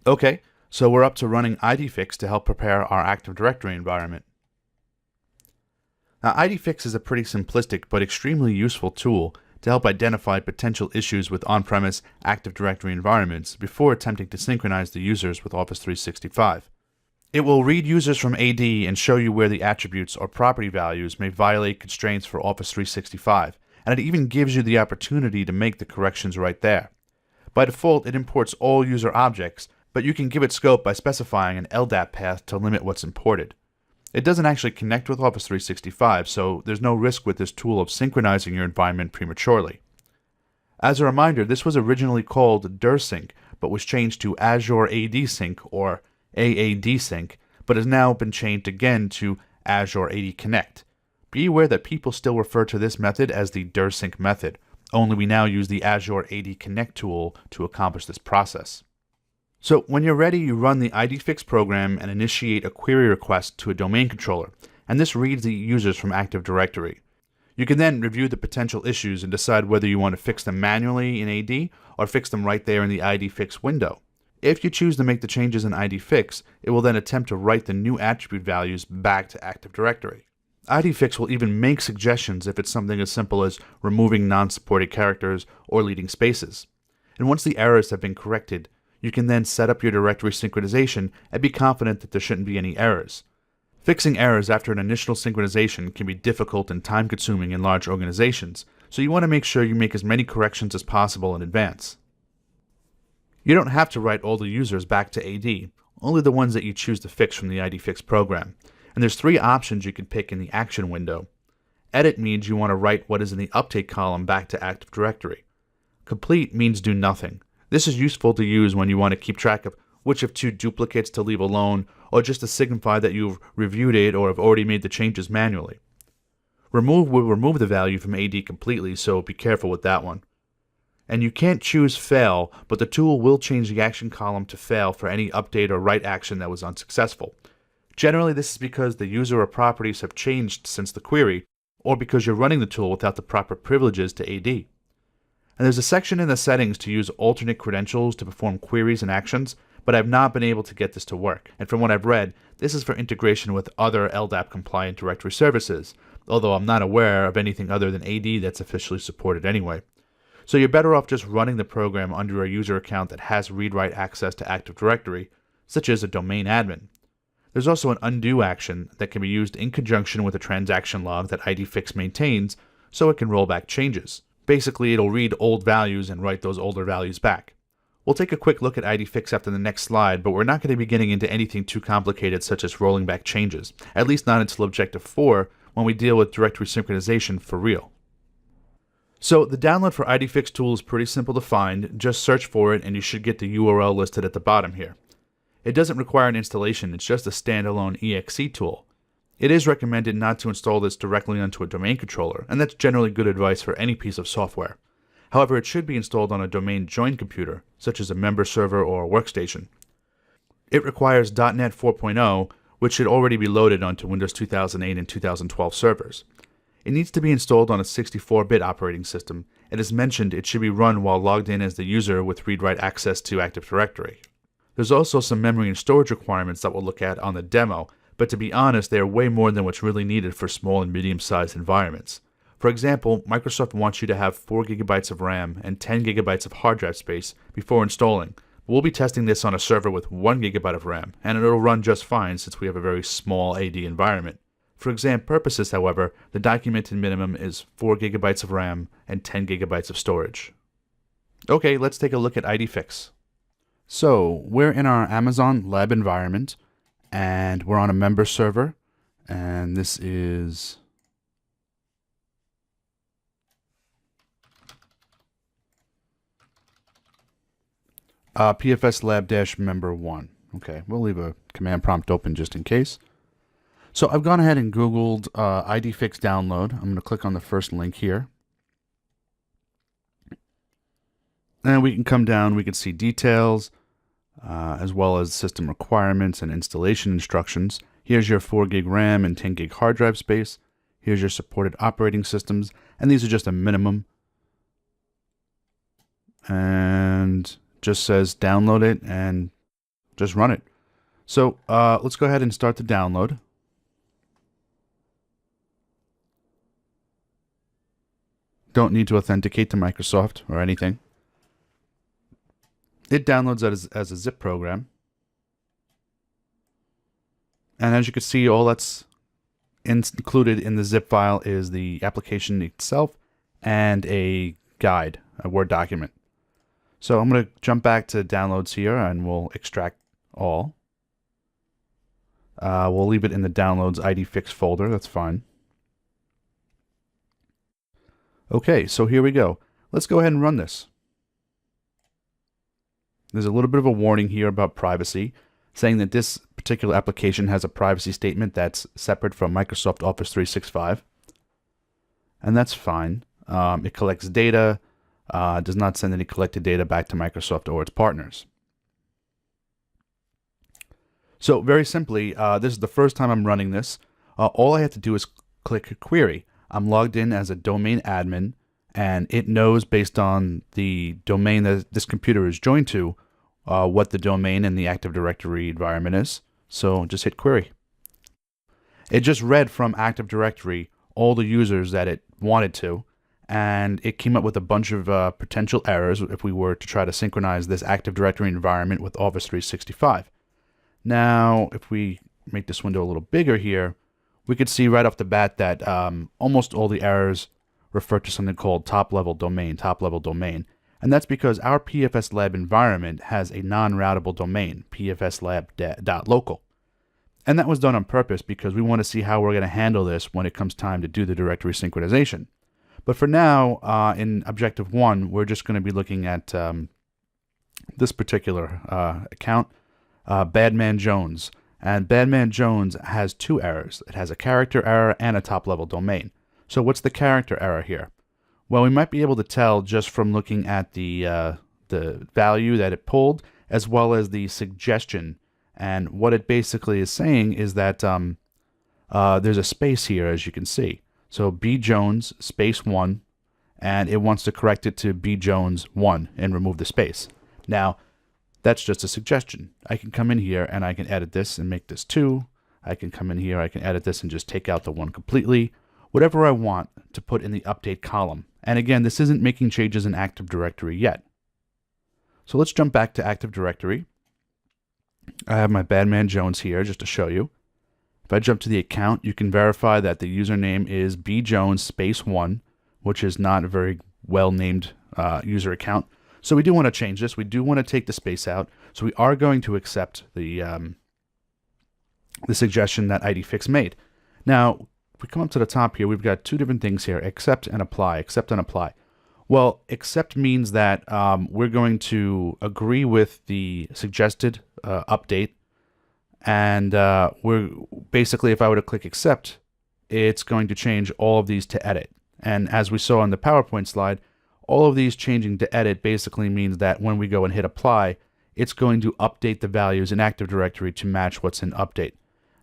Okay, so we're up to running IdFix to help prepare our Active Directory environment. Now, IdFix is a pretty simplistic but extremely useful tool to help identify potential issues with on-premise Active Directory environments before attempting to synchronize the users with Office 365. It will read users from AD and show you where the attributes or property values may violate constraints for Office 365, and it even gives you the opportunity to make the corrections right there. By default, it imports all user objects, but you can give it scope by specifying an LDAP path to limit what's imported. It doesn't actually connect with Office 365, so there's no risk with this tool of synchronizing your environment prematurely. As a reminder, this was originally called DirSync, but was changed to Azure AD Sync or AAD Sync, but has now been changed again to Azure AD Connect. Be aware that people still refer to this method as the DirSync method, only we now use the Azure AD Connect tool to accomplish this process. So when you're ready, you run the IdFix program and initiate a query request to a domain controller, and this reads the users from Active Directory. You can then review the potential issues and decide whether you want to fix them manually in AD or fix them right there in the IdFix window. If you choose to make the changes in IdFix, it will then attempt to write the new attribute values back to Active Directory. IdFix will even make suggestions if it's something as simple as removing non-supported characters or leading spaces. And once the errors have been corrected, you can then set up your directory synchronization and be confident that there shouldn't be any errors. Fixing errors after an initial synchronization can be difficult and time-consuming in large organizations, so you want to make sure you make as many corrections as possible in advance. You don't have to write all the users back to AD, only the ones that you choose to fix from the IdFix program. And there's three options you can pick in the action window. Edit means you want to write what is in the update column back to Active Directory. Complete means do nothing. This is useful to use when you want to keep track of which of two duplicates to leave alone, or just to signify that you've reviewed it or have already made the changes manually. Remove will remove the value from AD completely, so be careful with that one. And you can't choose fail, but the tool will change the action column to fail for any update or write action that was unsuccessful. Generally, this is because the user or properties have changed since the query, or because you're running the tool without the proper privileges to AD. And there's a section in the settings to use alternate credentials to perform queries and actions, but I've not been able to get this to work. And from what I've read, this is for integration with other LDAP-compliant directory services, although I'm not aware of anything other than AD that's officially supported anyway. So you're better off just running the program under a user account that has read-write access to Active Directory, such as a domain admin. There's also an undo action that can be used in conjunction with a transaction log that IdFix maintains, so it can roll back changes. Basically, it'll read old values and write those older values back. We'll take a quick look at IdFix after the next slide, but we're not going to be getting into anything too complicated such as rolling back changes, at least not until Objective 4 when we deal with directory synchronization for real. So the download for IdFix tool is pretty simple to find. Just search for it and you should get the URL listed at the bottom here. It doesn't require an installation, it's just a standalone exe tool. It is recommended not to install this directly onto a domain controller, and that's generally good advice for any piece of software. However, it should be installed on a domain joined computer, such as a member server or a workstation. It requires .NET 4.0, which should already be loaded onto Windows 2008 and 2012 servers. It needs to be installed on a 64-bit operating system, and as mentioned, it should be run while logged in as the user with read-write access to Active Directory. There's also some memory and storage requirements that we'll look at on the demo, but to be honest, they are way more than what's really needed for small and medium-sized environments. For example, Microsoft wants you to have 4 GB of RAM and 10 GB of hard drive space before installing. We'll be testing this on a server with 1 GB of RAM, and it'll run just fine since we have a very small AD environment. For exam purposes, however, the documented minimum is 4 GB of RAM and 10 GB of storage. Okay, let's take a look at IdFix. So, we're in our Amazon lab environment, and we're on a member server, and this is PFS lab-member 1. Okay, we'll leave a command prompt open just in case. So I've gone ahead and Googled IdFix download. I'm going to click on the first link here. And we can come down, we can see details, as well as system requirements and installation instructions. Here's your 4 gig RAM and 10 gig hard drive space. Here's your supported operating systems, and these are just a minimum. And just says download it and just run it. So let's go ahead and start the download. Don't need to authenticate to Microsoft or anything. It downloads as a zip program. And as you can see, all that's included in the zip file is the application itself and a guide, a Word document. So I'm going to jump back to downloads here and we'll extract all. We'll leave it in the downloads IdFix folder. That's fine. Okay, so here we go. Let's go ahead and run this. There's a little bit of a warning here about privacy, saying that this particular application has a privacy statement that's separate from Microsoft Office 365. And that's fine. It collects data, does not send any collected data back to Microsoft or its partners. So very simply, this is the first time I'm running this. All I have to do is click query. I'm logged in as a domain admin, and it knows based on the domain that this computer is joined to what the domain in the Active Directory environment is. So just hit query. It just read from Active Directory all the users that it wanted to, and it came up with a bunch of potential errors if we were to try to synchronize this Active Directory environment with Office 365. Now, if we make this window a little bigger here, we could see right off the bat that almost all the errors refer to something called top-level domain. And that's because our PFS Lab environment has a non-routable domain, pfslab.local. And that was done on purpose because we want to see how we're going to handle this when it comes time to do the directory synchronization. But for now, in Objective 1, we're just going to be looking at this particular account, Badman Jones. And Badman Jones has two errors. It has a character error and a top-level domain. So what's the character error here? Well, we might be able to tell just from looking at the value that it pulled, as well as the suggestion. And what it basically is saying is that there's a space here, as you can see. So B Jones space 1, and it wants to correct it to B Jones 1 and remove the space. Now, that's just a suggestion. I can come in here and I can edit this and make this 2. I can come in here, I can edit this and just take out the 1 completely. Whatever I want to put in the update column. And again, this isn't making changes in Active Directory yet. So let's jump back to Active Directory. I have my Badman Jones here just to show you. If I jump to the account, you can verify that the username is bjones space 1, which is not a very well-named user account. So we do want to change this. We do want to take the space out. So we are going to accept the suggestion that IdFix made. Now, if we come up to the top here, we've got two different things here, accept and apply, accept and apply. Well, accept means that we're going to agree with the suggested update. And we're basically, if I were to click accept, it's going to change all of these to edit. And as we saw on the PowerPoint slide, all of these changing to edit basically means that when we go and hit apply, it's going to update the values in Active Directory to match what's in update.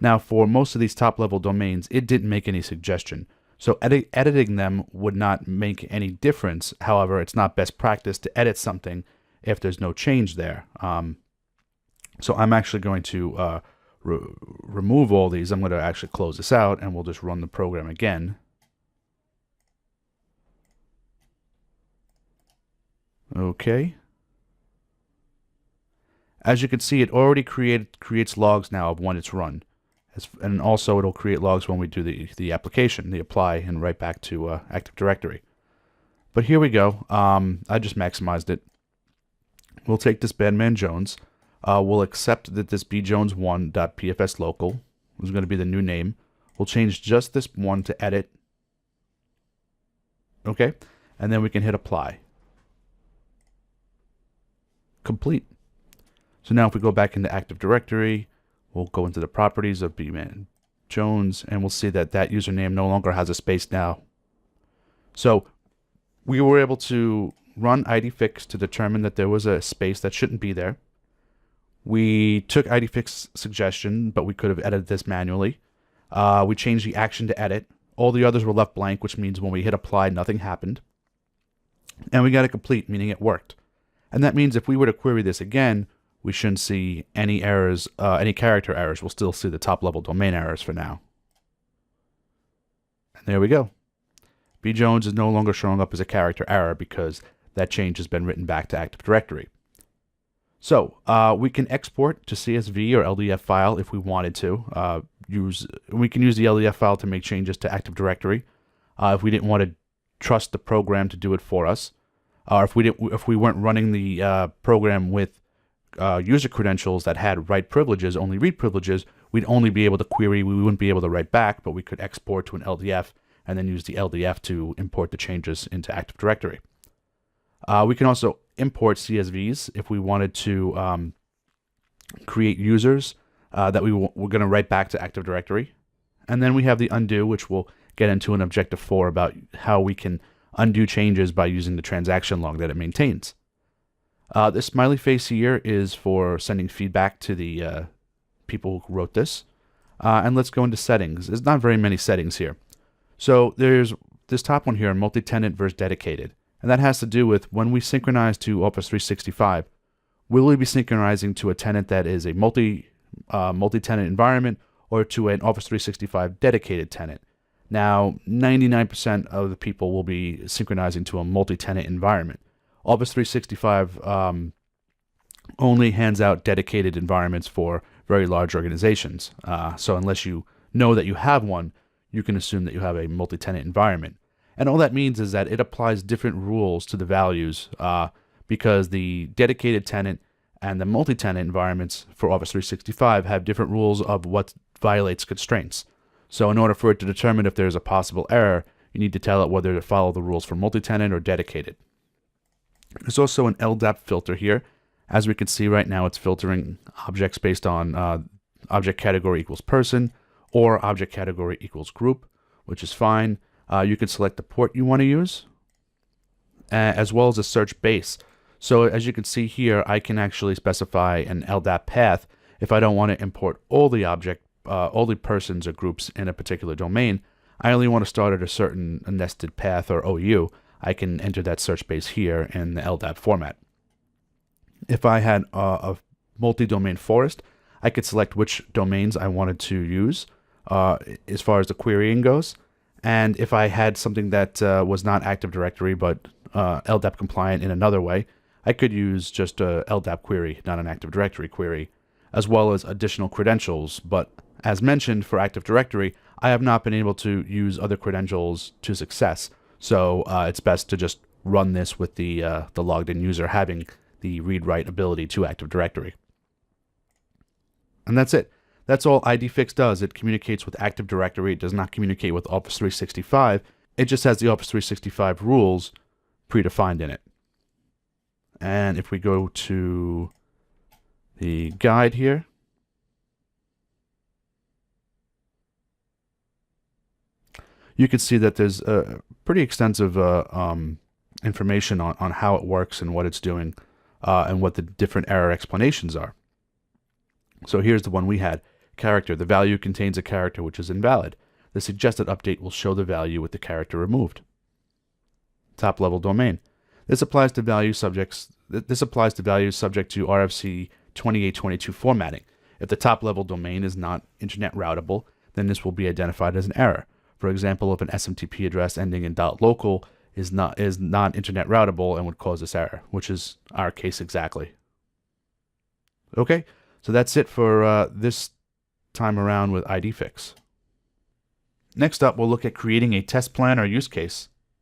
Now, for most of these top-level domains, it didn't make any suggestion. So editing them would not make any difference. However, it's not best practice to edit something if there's no change there. So I'm actually going to remove all these. I'm going to actually close this out, and we'll just run the program again. Okay. As you can see, it already creates logs now of when it's run. And also it'll create logs when we do the application, the apply, and right back to Active Directory. But here we go. I just maximized it. We'll take this Badman Jones. We'll accept that this bjones1.pfslocal is going to be the new name. We'll change just this one to edit. Okay. And then we can hit apply. Complete. So now if we go back into Active Directory, we'll go into the properties of Badman Jones, and we'll see that that username no longer has a space now. So we were able to run IdFix to determine that there was a space that shouldn't be there. We took IdFix suggestion, but we could have edited this manually. We changed the action to edit. All the others were left blank, which means when we hit apply, nothing happened. And we got it complete, meaning it worked. And that means if we were to query this again, we shouldn't see any errors, any character errors. We'll still see the top level domain errors for now. And there we go. B Jones is no longer showing up as a character error because that change has been written back to Active Directory. So we can export to CSV or LDF file if we wanted to. We can use the LDF file to make changes to Active Directory if we didn't want to trust the program to do it for us, or if we weren't running the program with user credentials that had write privileges, only read privileges, we'd only be able to query. We wouldn't be able to write back, but we could export to an LDF and then use the LDF to import the changes into Active Directory. We can also import CSVs if we wanted to create users that we're going to write back to Active Directory. And then we have the undo, which we'll get into in Objective 4 about how we can undo changes by using the transaction log that it maintains. This smiley face here is for sending feedback to the people who wrote this. And let's go into settings. There's not very many settings here. So there's this top one here, multi-tenant versus dedicated. And that has to do with when we synchronize to Office 365, will we be synchronizing to a tenant that is a multi-tenant environment or to an Office 365 dedicated tenant? Now, 99% of the people will be synchronizing to a multi-tenant environment. Office 365 only hands out dedicated environments for very large organizations. So unless you know that you have one, you can assume that you have a multi-tenant environment. And all that means is that it applies different rules to the values because the dedicated tenant and the multi-tenant environments for Office 365 have different rules of what violates constraints. So in order for it to determine if there's a possible error, you need to tell it whether to follow the rules for multi-tenant or dedicated. There's also an LDAP filter here. As we can see right now, it's filtering objects based on object category equals person or object category equals group, which is fine. You can select the port you want to use, as well as a search base. So as you can see here, I can actually specify an LDAP path if I don't want to import all the persons or groups in a particular domain. I only want to start at a certain nested path or OU. I can enter that search base here in the LDAP format. If I had a multi-domain forest, I could select which domains I wanted to use as far as the querying goes. And if I had something that was not Active Directory but LDAP compliant in another way, I could use just a LDAP query, not an Active Directory query, as well as additional credentials. But as mentioned, for Active Directory, I have not been able to use other credentials to success. So it's best to just run this with the logged in user having the read-write ability to Active Directory. And that's it. That's all IdFix does. It communicates with Active Directory. It does not communicate with Office 365. It just has the Office 365 rules predefined in it. And if we go to the guide here, you can see that there's pretty extensive information on how it works and what it's doing and what the different error explanations are. So here's the one we had. Character. The value contains a character which is invalid. The suggested update will show the value with the character removed. Top level domain. This applies to values subject to RFC 2822 formatting. If the top level domain is not internet routable, then this will be identified as an error. For example, if an SMTP address ending in .local is not internet routable and would cause this error, which is our case exactly. Okay, so that's it for this time around with IdFix. Next up, we'll look at creating a test plan or use case.